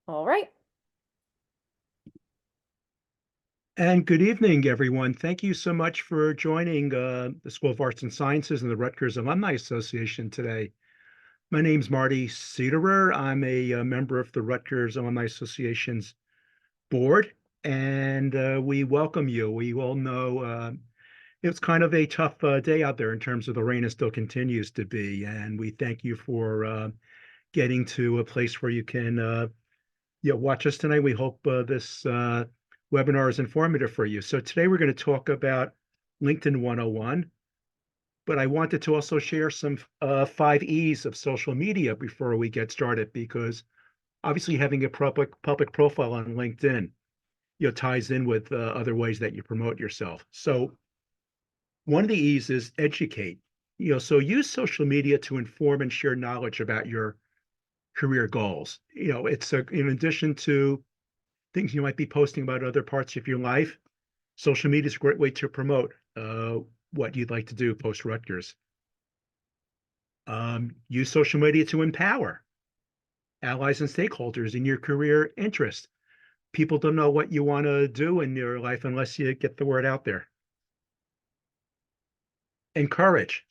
All right. And good evening, everyone. Thank you so much for joining the School of Arts and Sciences and the Rutgers Alumni Association today. My name's Marty Cederer. I'm a member of the Rutgers Alumni Association's board, and we welcome you. We all know it's kind of a tough day out there in terms of the rain. It still continues to be, and we thank you for getting to a place where you can watch us tonight. We hope this webinar is informative for you. So today we're going to talk about LinkedIn 101, but I wanted to also share some 5 E's of social media before we get started, because obviously having a public profile on LinkedIn, ties in with other ways that you promote yourself. So one of the E's is educate. So use social media to inform and share knowledge about your career goals. In addition to things you might be posting about other parts of your life, social media is a great way to promote what you'd like to do post Rutgers. Use social media to empower allies and stakeholders in your career interest. People don't know what you want to do in your life unless you get the word out there. Encourage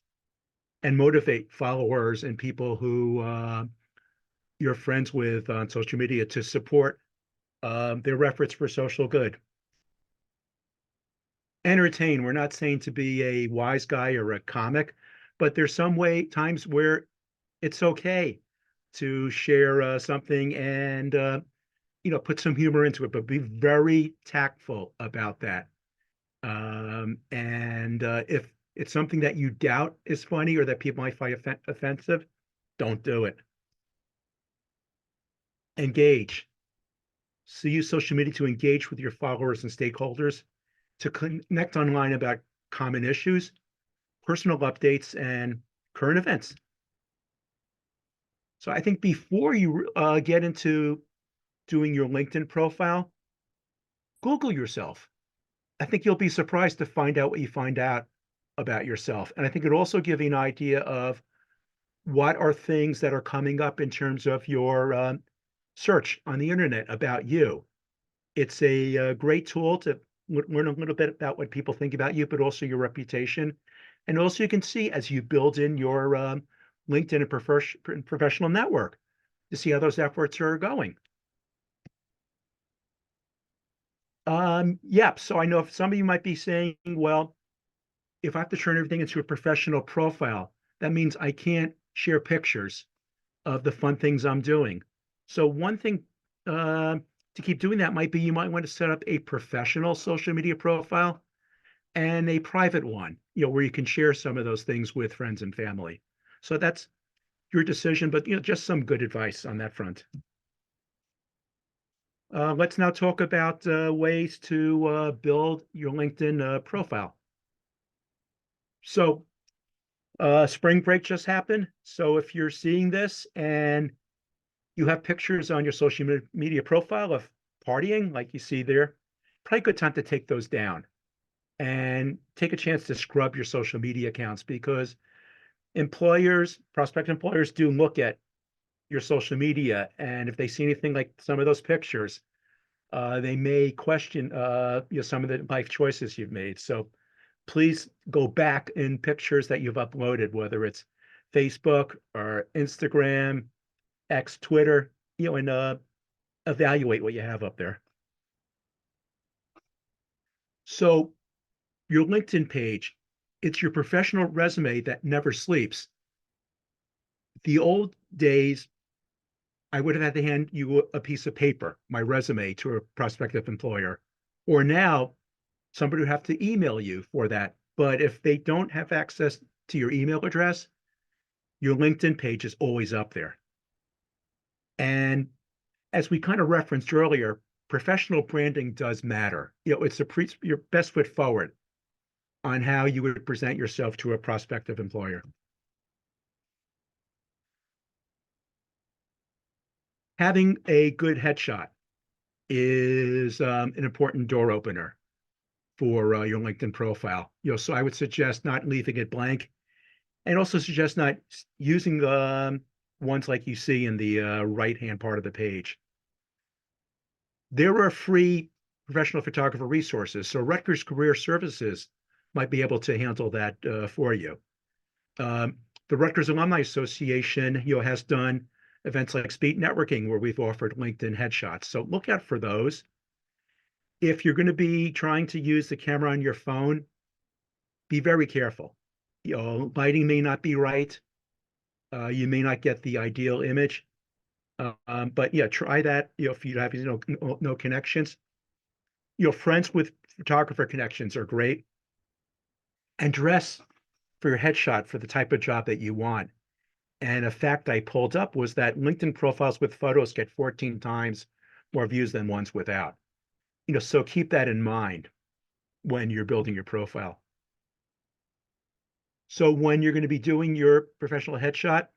and motivate followers and people who you're friends with on social media to support their efforts for social good. Entertain. We're not saying to be a wise guy or a comic, but there's times where it's okay to share something and put some humor into it, but be very tactful about that. And if it's something that you doubt is funny or that people might find offensive, don't do it. Engage. So use social media to engage with your followers and stakeholders, to connect online about common issues, personal updates, and current events. So I think before you get into doing your LinkedIn profile, Google yourself. I think you'll be surprised to find out what you find out about yourself. And I think it'll also give you an idea of what are things that are coming up in terms of your search on the internet about you. It's a great tool to learn a little bit about what people think about you, but also your reputation. And also you can see as you build in your LinkedIn and professional network to see how those efforts are going. Yeah, so I know if some of you might be saying, well, if I have to turn everything into a professional profile, that means I can't share pictures of the fun things I'm doing. So one thing to keep doing that might be you might want to set up a professional social media profile and a private one, where you can share some of those things with friends and family. So that's your decision, but just some good advice on that front. Let's now talk about ways to build your LinkedIn profile. So spring break just happened. So if you're seeing this and you have pictures on your social media profile of partying, like you see there, probably a good time to take those down and take a chance to scrub your social media accounts, because prospective employers do look at your social media. And if they see anything like some of those pictures, they may question some of the life choices you've made. So please go back in pictures that you've uploaded, whether it's Facebook or Instagram, X, Twitter, and evaluate what you have up there. So your LinkedIn page, it's your professional resume that never sleeps. The old days, I would have had to hand you a piece of paper, my resume, to a prospective employer. Or now, somebody would have to email you for that. But if they don't have access to your email address, your LinkedIn page is always up there. And as we kind of referenced earlier, professional branding does matter. It's your best foot forward on how you would present yourself to a prospective employer. Having a good headshot is an important door opener for your LinkedIn profile. So I would suggest not leaving it blank, and also suggest not using ones like you see in the right-hand part of the page. There are free professional photographer resources. So Rutgers Career Services might be able to handle that for you. Um, the Rutgers Alumni Association, has done events like Speed Networking where we've offered LinkedIn headshots. So look out for those. If you're going to be trying to use the camera on your phone, be very careful. Lighting may not be right. You may not get the ideal image. But yeah, try that. If you have no connections, friends with photographer connections are great. And dress for your headshot for the type of job that you want. And a fact I pulled up was that LinkedIn profiles with photos get 14 times more views than ones without. So keep that in mind when you're building your profile. So when you're going to be doing your professional headshot,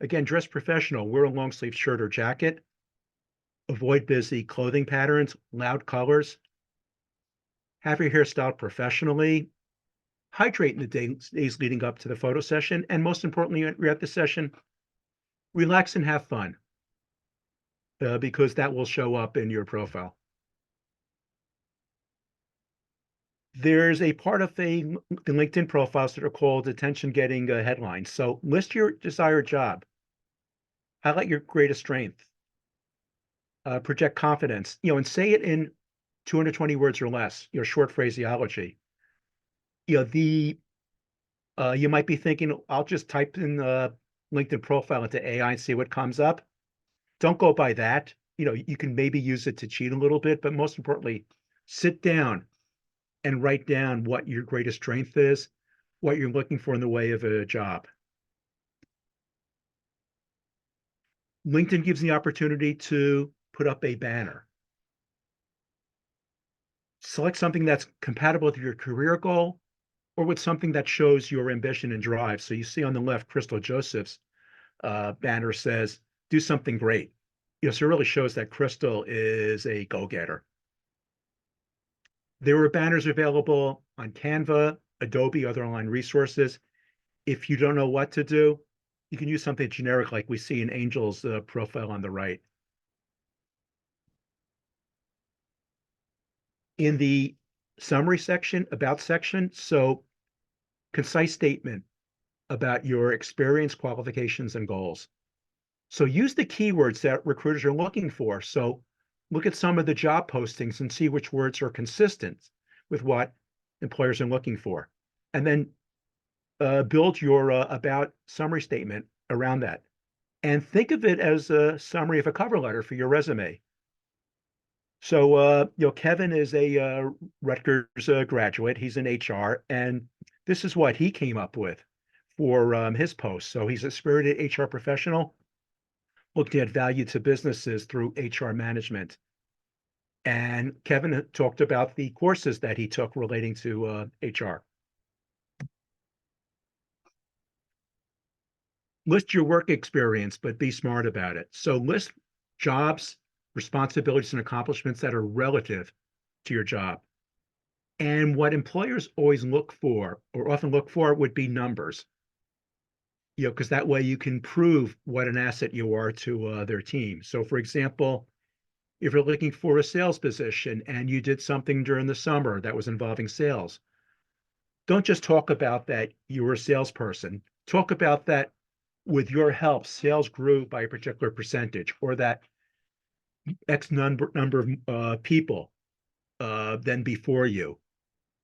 again, dress professional, wear a long sleeve shirt or jacket, avoid busy clothing patterns, loud colors, have your hair styled professionally, hydrate in the days leading up to the photo session, and most importantly, you're at the session, relax and have fun because that will show up in your profile. There's a part of the LinkedIn profiles that are called attention-getting headlines. So list your desired job, highlight your greatest strength, project confidence, and say it in 220 words or less, short phraseology. The you might be thinking, I'll just type in the LinkedIn profile into AI and see what comes up. Don't go by that. You can maybe use it to cheat a little bit, but most importantly, sit down and write down what your greatest strength is, what you're looking for in the way of a job. LinkedIn gives the opportunity to put up a banner. Select something that's compatible with your career goal or with something that shows your ambition and drive. So you see on the left, Crystal Joseph's banner says, do something great. So it really shows that Crystal is a go-getter. There are banners available on Canva, Adobe, other online resources. If you don't know what to do, you can use something generic like we see in Angel's profile on the right. In the summary section, about section, so concise statement about your experience, qualifications, and goals. So use the keywords that recruiters are looking for. So look at some of the job postings and see which words are consistent with what employers are looking for. And then build your about summary statement around that. And think of it as a summary of a cover letter for your resume. So, Kevin is a Rutgers graduate. He's in HR, and this is what he came up with for his post. So he's a spirited HR professional, looking at value to businesses through HR management. And Kevin talked about the courses that he took relating to HR. List your work experience, but be smart about it. So list jobs, responsibilities, and accomplishments that are relative to your job. And what employers always look for, or often look for, would be numbers. Because that way you can prove what an asset you are to their team. So, for example, if you're looking for a sales position and you did something during the summer that was involving sales, don't just talk about that you were a salesperson. Talk about that with your help, sales grew by a particular percentage, or that X number of people than before you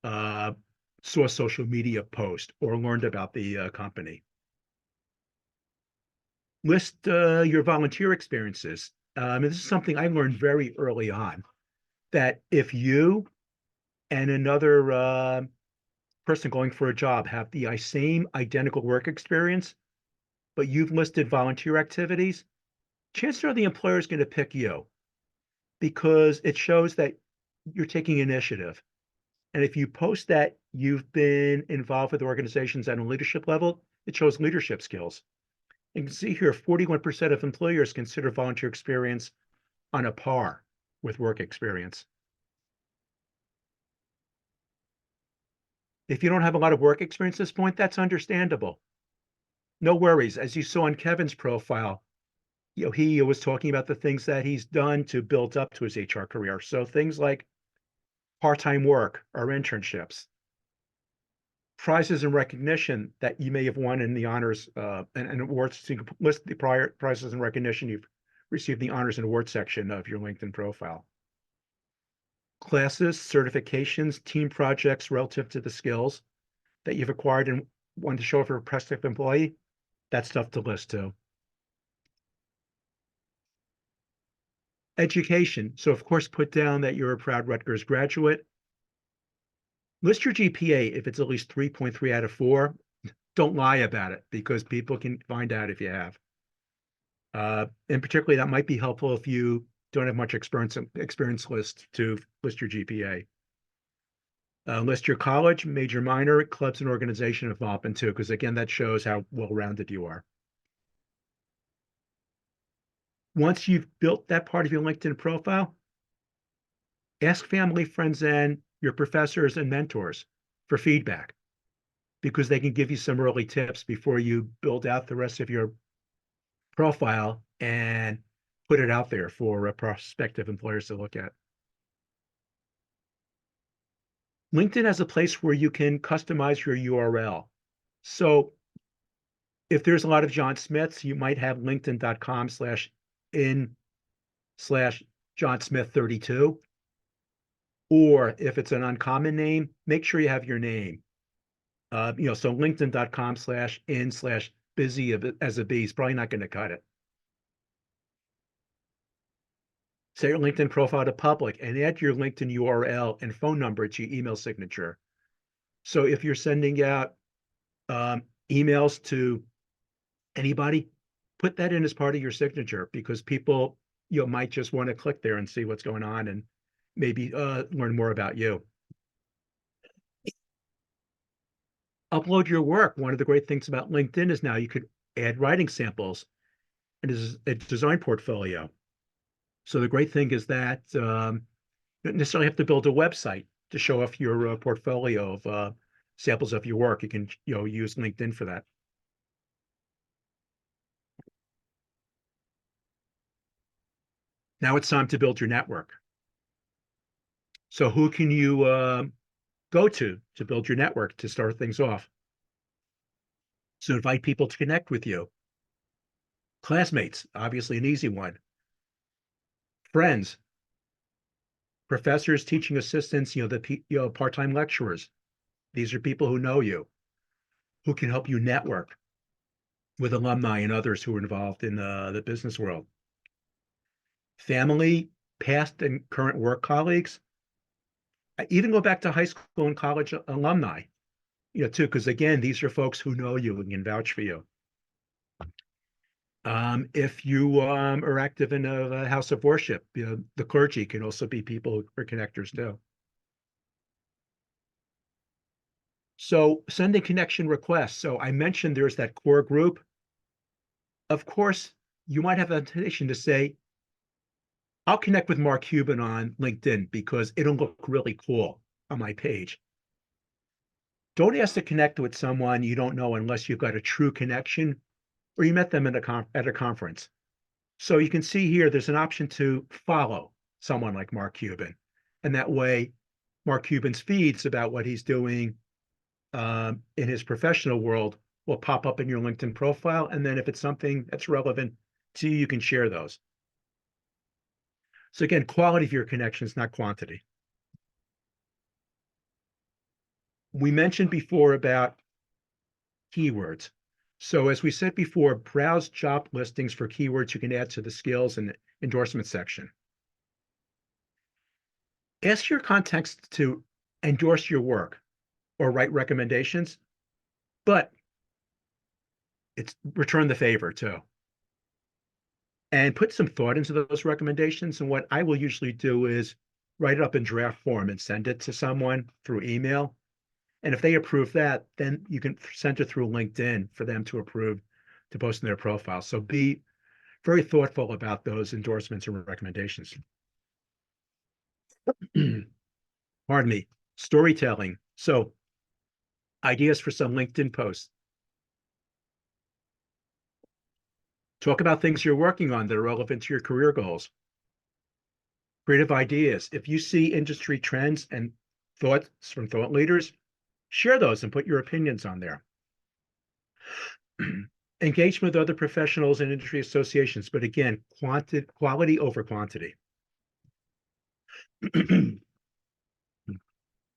saw a social media post or learned about the company. List your volunteer experiences. And this is something I learned very early on, that if you and another person going for a job have the same identical work experience, but you've listed volunteer activities, chances are the employer is going to pick you because it shows that you're taking initiative. And if you post that you've been involved with organizations at a leadership level, it shows leadership skills. You can see here 41% of employers consider volunteer experience on a par with work experience. If you don't have a lot of work experience at this point, that's understandable. No worries. As you saw on Kevin's profile, he was talking about the things that he's done to build up to his HR career. So things like part-time work or internships, prizes and recognition that you may have won in the honors and awards. So you can list the prior prizes and recognition you've received in the honors and awards section of your LinkedIn profile. Classes, certifications, team projects relative to the skills that you've acquired and want to show for a prospective employee, that's stuff to list too. Education. So of course, put down that you're a proud Rutgers graduate. List your GPA if it's at least 3.3 out of 4. Don't lie about it because people can find out if you have. And particularly that might be helpful if you don't have much experience list to list your GPA. List your college, major, minor, clubs, and organization involvement too, because again, that shows how well-rounded you are. Once you've built that part of your LinkedIn profile, ask family, friends, and your professors and mentors for feedback because they can give you some early tips before you build out the rest of your profile and put it out there for prospective employers to look at. LinkedIn has a place where you can customize your URL. So if there's a lot of John Smiths, you might have linkedin.com/in/John Smith 32. Or if it's an uncommon name, make sure you have your name. So linkedin.com/in/busy as a bee is probably not going to cut it. Set your LinkedIn profile to public and add your LinkedIn URL and phone number to your email signature. So if you're sending out emails to anybody, put that in as part of your signature because people might just want to click there and see what's going on and maybe learn more about you. Upload your work. One of the great things about LinkedIn is now you could add writing samples and a design portfolio. So the great thing is that you don't necessarily have to build a website to show off your portfolio of samples of your work. You can use LinkedIn for that. Now it's time to build your network. So who can you go to build your network to start things off? So invite people to connect with you. Classmates, obviously an easy one. Friends, professors, teaching assistants, the part-time lecturers. These are people who know you, who can help you network with alumni and others who are involved in the business world. Family, past and current work colleagues. Even go back to high school and college alumni, too, because again, these are folks who know you and can vouch for you. If you are active in a house of worship, the clergy can also be people or connectors too. So send a connection request. So I mentioned there's that core group. Of course, you might have a temptation to say, I'll connect with Mark Cuban on LinkedIn because it'll look really cool on my page. Don't ask to connect with someone you don't know unless you've got a true connection or you met them at a conference. So you can see here, there's an option to follow someone like Mark Cuban. And that way, Mark Cuban's feeds about what he's doing in his professional world will pop up in your LinkedIn profile. And then if it's something that's relevant to you, you can share those. So again, quality of your connections, not quantity. We mentioned before about keywords. So as we said before, browse job listings for keywords you can add to the skills and endorsement section. Ask your contacts to endorse your work or write recommendations, but it's return the favor too. And put some thought into those recommendations. And what I will usually do is write it up in draft form and send it to someone through email. And if they approve that, then you can send it through LinkedIn for them to approve to post in their profile. So be very thoughtful about those endorsements and recommendations. Pardon me. Storytelling. So ideas for some LinkedIn posts. Talk about things you're working on that are relevant to your career goals. Creative ideas. If you see industry trends and thoughts from thought leaders, share those and put your opinions on there. Engagement with other professionals and industry associations, but again, quality over quantity.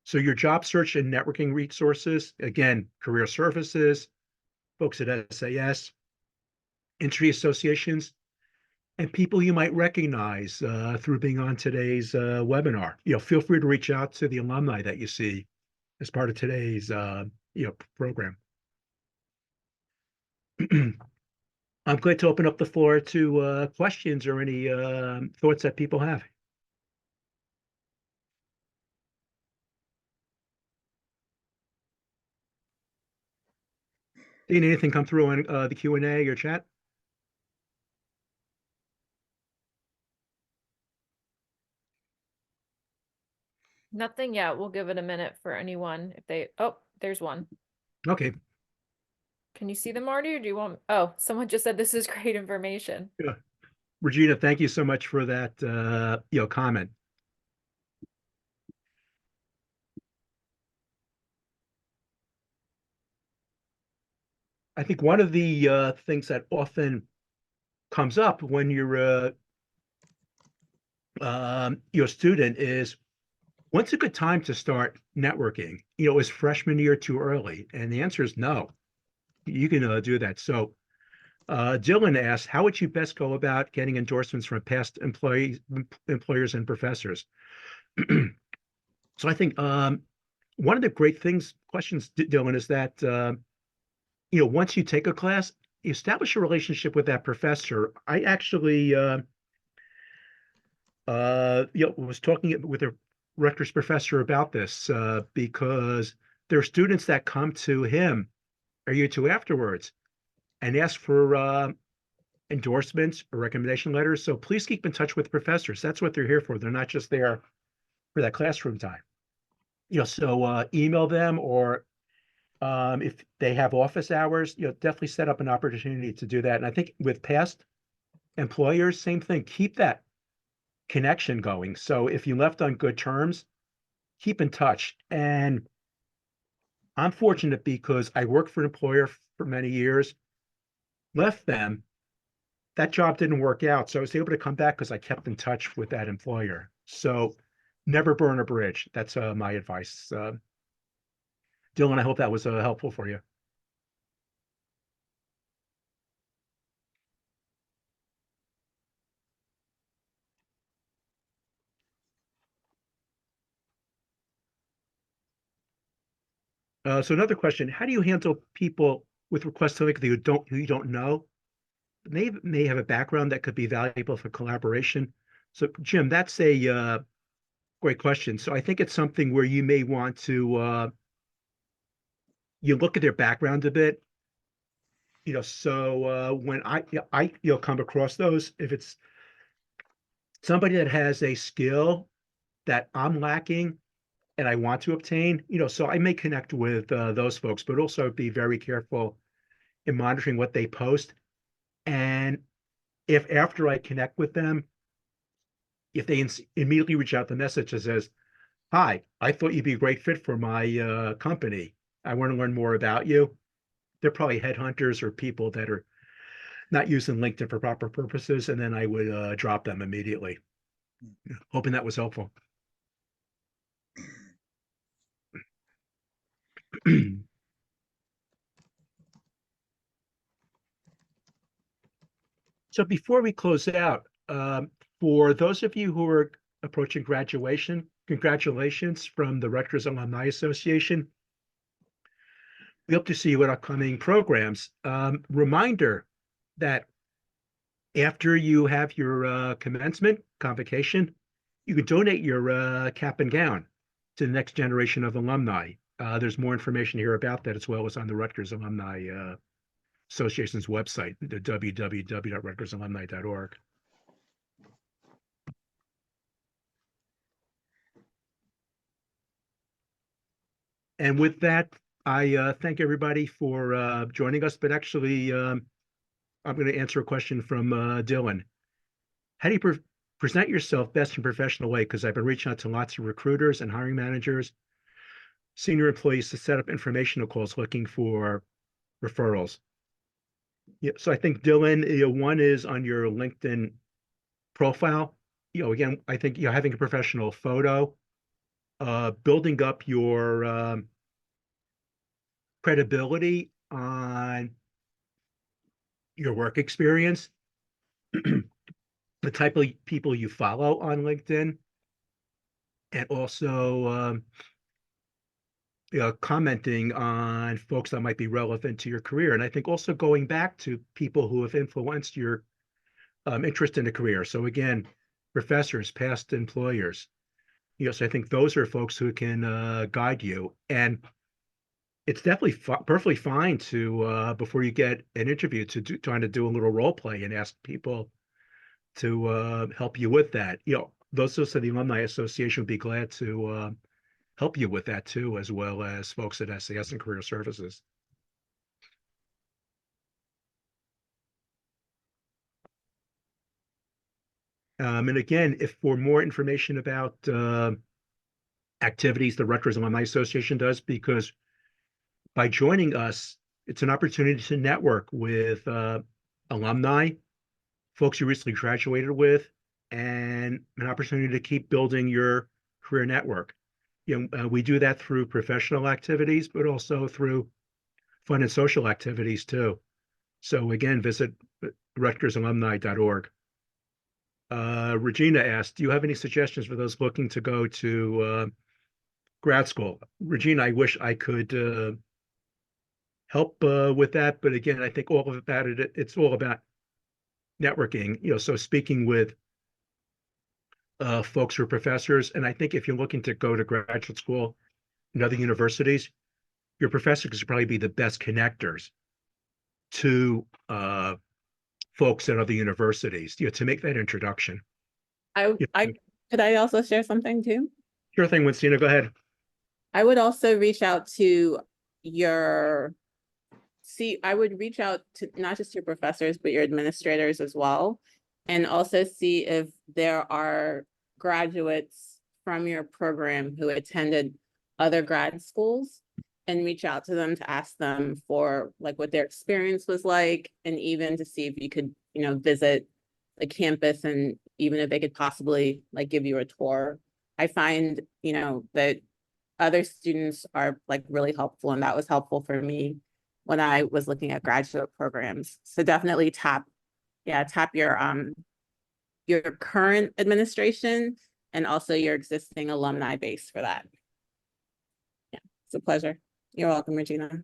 So your job search and networking resources, again, career services, folks at SAS, industry associations, and people you might recognize through being on today's webinar. Feel free to reach out to the alumni that you see as part of today's program. I'm going to open up the floor to questions or any thoughts that people have. Dean, anything come through on the Q&A or chat? Nothing yet. We'll give it a minute for anyone if they, oh, there's one. Okay. Can you see them, Marty, or do you want, oh, someone just said this is great information. Yeah. Regina, thank you so much for that comment. I think one of the things that often comes up when you're your student is, when's a good time to start networking? Is freshman year too early? And the answer is no. You can do that. So Dylan asked, how would you best go about getting endorsements from past employers and professors? So I think one of the great questions, Dylan, is that once you take a class, you establish a relationship with that professor. I actually was talking with a Rutgers professor about this because there are students that come to him a year or two afterwards and ask for endorsements or recommendation letters. So please keep in touch with professors. That's what they're here for. They're not just there for that classroom time. So email them, or if they have office hours, definitely set up an opportunity to do that. And I think with past employers, same thing. Keep that connection going. So if you left on good terms, keep in touch. And I'm fortunate because I worked for an employer for many years, left them. That job didn't work out. So I was able to come back because I kept in touch with that employer. So never burn a bridge. That's my advice. Dylan, I hope that was helpful for you. So another question: how do you handle people with requests to link that you don't know? They may have a background that could be valuable for collaboration. So, Jim, that's a great question. So I think it's something where you may want to you look at their background a bit. So when I come across those, if it's somebody that has a skill that I'm lacking and I want to obtain, so I may connect with those folks, but also be very careful in monitoring what they post. And if after I connect with them, if they immediately reach out the message that says, "Hi, I thought you'd be a great fit for my company. I want to learn more about you." They're probably headhunters or people that are not using LinkedIn for proper purposes, and then I would drop them immediately. Hoping that was helpful. So before we close out, for those of you who are approaching graduation, congratulations from the Rutgers Alumni Association. We hope to see you at upcoming programs. Reminder that after you have your commencement convocation, you can donate your cap and gown to the next generation of alumni. There's more information here about that, as well as on the Rutgers Alumni Association's website, the www.rutgersalumni.org. And with that, I thank everybody for joining us, but actually, I'm going to answer a question from Dylan. How do you present yourself best in a professional way? Because I've been reaching out to lots of recruiters and hiring managers, senior employees to set up informational calls looking for referrals. Yeah, so I think Dylan, one is on your LinkedIn profile. Again, I think having a professional photo, building up your credibility on your work experience, the type of people you follow on LinkedIn, and also commenting on folks that might be relevant to your career. And I think also going back to people who have influenced your interest in a career. So again, professors, past employers. So I think those are folks who can guide you. And it's definitely perfectly fine to before you get an interview trying to do a little role play and ask people to help you with that. Those of the Alumni Association would be glad to help you with that too, as well as folks at SAS and Career Services. And again, if for more information about activities the Rutgers Alumni Association does, because by joining us, it's an opportunity to network with alumni, folks you recently graduated with, and an opportunity to keep building your career network. We do that through professional activities, but also through fun and social activities too. So again, visit rutgersalumni.org. Regina asked, do you have any suggestions for those looking to go to grad school? Regina, I wish I could help with that, but again, I think all of it's all about networking. So speaking with folks who are professors, and I think if you're looking to go to graduate school in other universities, your professors could probably be the best connectors to folks at other universities, to make that introduction. I could I also share something too? Sure thing, Winstina, go ahead. I would also reach out to I would reach out to not just your professors, but your administrators as well. And also see if there are graduates from your program who attended other grad schools, and reach out to them to ask them for like what their experience was like, and even to see if you could, visit the campus, and even if they could possibly like give you a tour. I find, that other students are like really helpful, and that was helpful for me when I was looking at graduate programs. So definitely tap your current administration and also your existing alumni base for that. Yeah, it's a pleasure. You're welcome, Regina.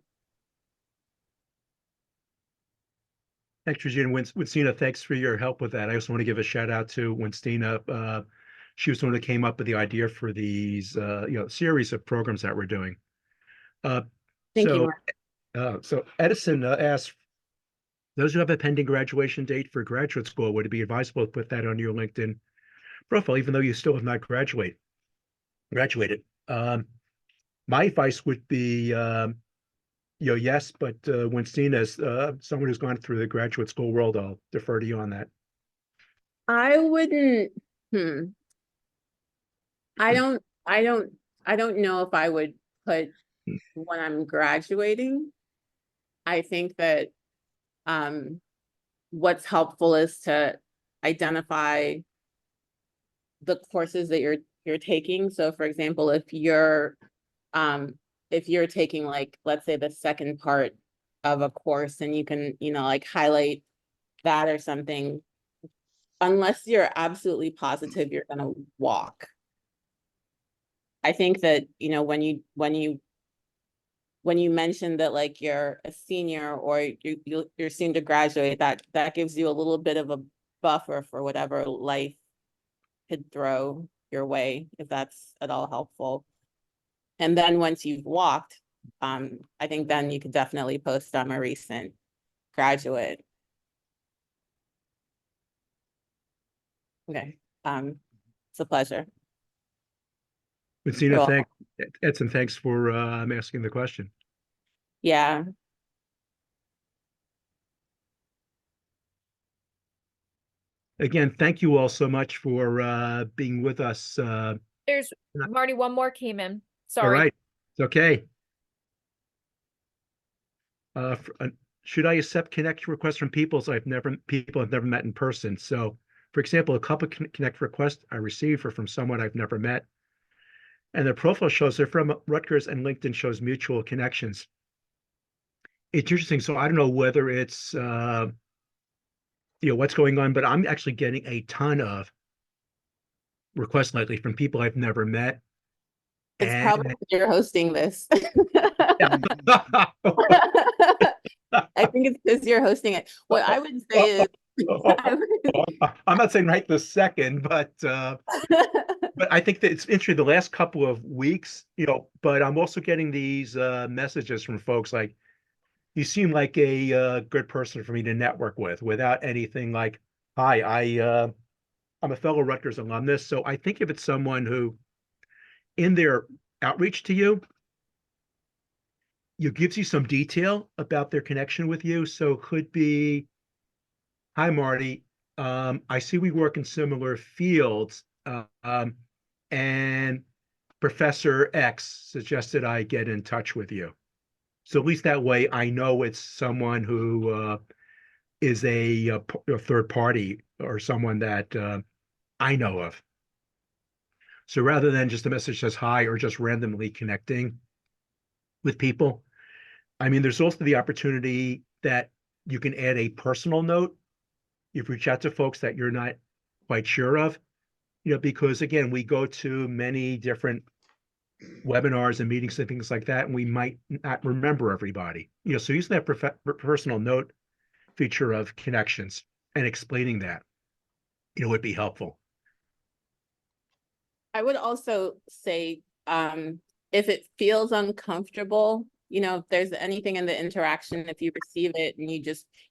Thanks, Regina. Winstina, thanks for your help with that. I also want to give a shout out to Winstina. She was the one that came up with the idea for these, series of programs that we're doing. Thank you, Mark. So Edison asked, those who have a pending graduation date for graduate school, would it be advisable to put that on your LinkedIn profile, even though you still have not graduated? My advice would be, yes, but Winstina's someone who's gone through the graduate school world, I'll defer to you on that. I wouldn't, I don't know if I would put when I'm graduating. I think that what's helpful is to identify the courses that you're taking. So for example, if you're taking, like, let's say the second part of a course, and you can, like highlight that or something, unless you're absolutely positive you're going to walk. I think that, when you mentioned that like you're a senior or you're soon to graduate, that gives you a little bit of a buffer for whatever life could throw your way, if that's at all helpful. And then once you've walked, I think then you could definitely post a recent graduate. Okay, it's a pleasure. Winstina, Edson, thanks for asking the question. Yeah. again, thank you all so much for being with us. There's, Not- Marty, one more came in. All Sorry. right, it's okay. Should I accept connection requests from people I've never met in person? So, for example, a couple connect requests I received are from someone I've never met, and their profile shows they're from Rutgers, and LinkedIn shows mutual connections. It's interesting. So I don't know whether it's what's going on, but I'm actually getting a ton of requests lately from people I've never met. It's probably And you're hosting this. I think it's because you're hosting it. What I would say is, I'm not saying right this second, but I think that it's interesting the last couple of weeks, but I'm also getting these messages from folks like, you seem like a good person for me to network with without anything like, hi, I'm a fellow Rutgers alumnus. So I think if it's someone who in their outreach to you, gives you some detail about their connection with you. So it could be, hi, Marty. I see we work in similar fields, and Professor X suggested I get in touch with you. So at least that way I know it's someone who is a third party or someone that I know of. So rather than just a message that says hi or just randomly connecting with people, I mean, there's also the opportunity that you can add a personal note. You've reached out to folks that you're not quite sure of, because again, we go to many different webinars and meetings and things like that, and we might not remember everybody. So using that personal note feature of connections and explaining that, would be helpful. I would also say, if it feels uncomfortable, if there's anything in the interaction, if you receive it and you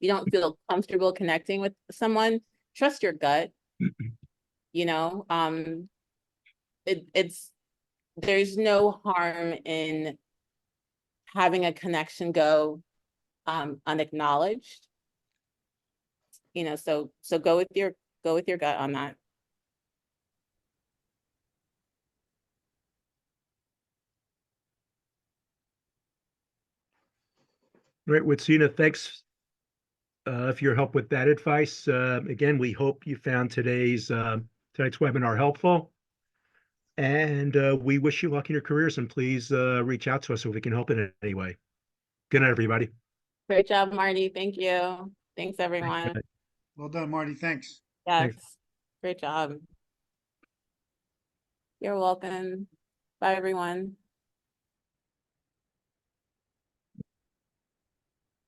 don't feel comfortable connecting with someone, trust your gut. There's no harm in having a connection go unacknowledged. So go with your gut on that. Right, Witzina, thanks for your help with that advice. Again, we hope you found tonight's webinar helpful. And we wish you luck in your careers, and please reach out to us if we can help in any way. Good night, everybody. Great job, Marty. Thank you. Thanks, everyone. Well done, Marty. Thanks. Yes, Thanks. great job. You're welcome. Bye, everyone.